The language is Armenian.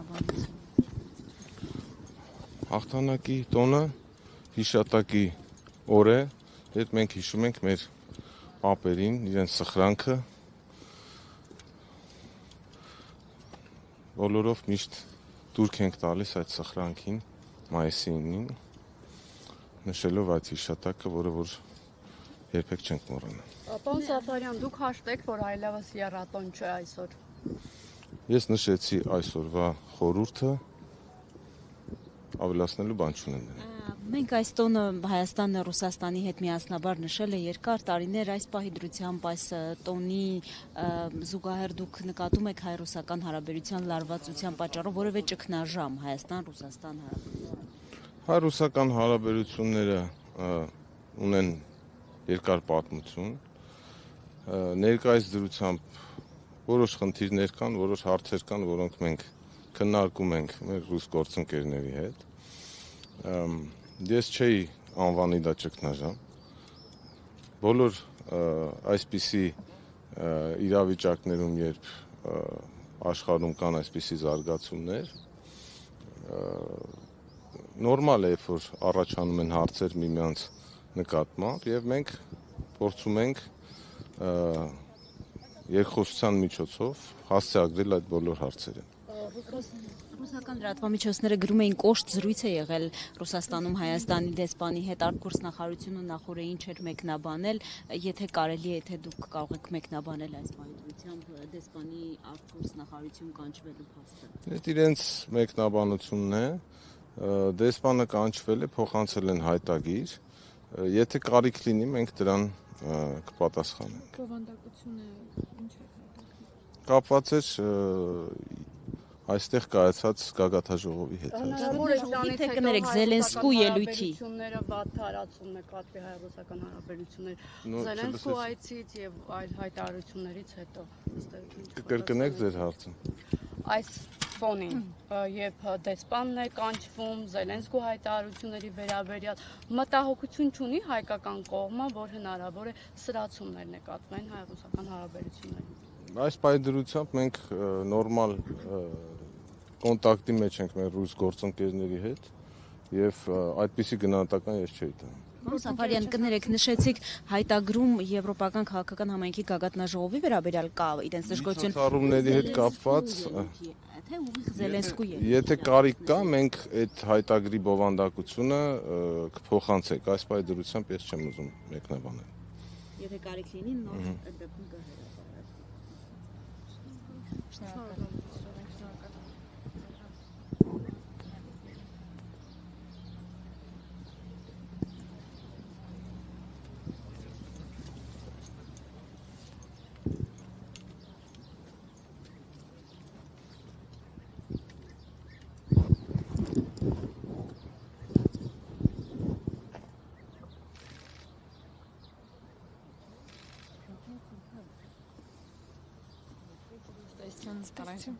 մեկնաբանություն։ Հաղթանակի տոնը հիշատակի օր է, երբ մենք հիշում ենք մեր պապերին, իրենց սխրանքը, բոլորով միշտ դուրք ենք տալիս այդ սխրանքին, մայիսի 9-ին, նշելով այդ հիշատակը, որը որ երբեք չենք մոռանա։ Պարոն Սաֆարյան, դուք հաշտեք, որ այլևս եռատոն չէ այսօր։ Ես նշեցի այսօրվա խորհուրդը, ավելացնելու բան չունեմ։ Մենք այս տոնը Հայաստանը Ռուսաստանի հետ միասնաբար նշել է երկար տարիներ, այս պահի դրությամբ այս տոնի զուգահեռ դուք նկատում եք հայ-ռուսական հարաբերության լարվածության պատճառով որևէ ճգնաժամ Հայաստան-Ռուսաստան հարաբերության։ Հայ-ռուսական հարաբերությունները ունեն երկար պատմություն, ներկայիս դրությամբ որոշ խնդիրներ կան, որոշ հարցեր կան, որոնք մենք քննարկում ենք մեր ռուս գործընկերների հետ։ Ես չէի անվանի դա ճգնաժամ։ Բոլոր այսպիսի իրավիճակներում, երբ աշխարհում կան այսպիսի զարգացումներ, նորմալ է, երբ որ առաջանում են հարցեր միմյանց նկատմամբ, եւ մենք փորձում ենք երկխոսության միջոցով հասցեագրել այդ բոլոր հարցերը։ Ռուսական լրատվամիջոցները գրում էին կոշտ զրույց է եղել Ռուսաստանում Հայաստանի դեսպանի հետ, արտգործնախարարությունը նախորդին չէր մեկնաբանել, եթե կարելի է, թե դուք կարող եք մեկնաբանել այս պայմանությամբ դեսպանի արտգործնախարարություն կանչվելու փաստը։ Այդ իրենց մեկնաբանությունն է, դեսպանը կանչվել է, փոխանցել են հայտագիր, եթե կարիք լինի, մենք դրան կպատասխանենք։ Բովանդակությունը ինչ է հայտարարել։ Կապված էր այստեղ կայացած գագաթաժողովի հետ։ Թե կներեք Զելենսկու ելույթի վատ տարածում նկատվի հայ-ռուսական հարաբերություններ Զելենսկու այցից եւ այլ հայտարարություններից հետո կրկնեք ձեր հարցը։ Այս ֆոնին երբ դեսպանն է կանչվում Զելենսկու հայտարարությունների վերաբերյալ մտահոգություն չունի հայկական կողմը, որ հնարավոր է սրացումներ նկատվեն հայ-ռուսական հարաբերություններին։ Այս պայմանությամբ մենք նորմալ կոնտակտի մեջ ենք մեր ռուս գործընկերների հետ եւ այդպիսի գնահատական ես չէի տալու։ Պարոն Սաֆարյան, կներեք, նշեցիք հայտագրում Եվրոպական քաղաքական համայնքի գագաթնաժողովի վերաբերյալ կա իրենց դժգոհություն ցուցարումների հետ կապված, թե ուղիղ Զելենսկու ելույթ։ Եթե կարիք կա, մենք այդ հայտագրի բովանդակությունը կփոխանցենք, այս պայմանությամբ ես չեմ ուզում մեկնաբանել։ Եթե կարիք լինի, նոր դեպքում կհրապարակվի։ Старайся.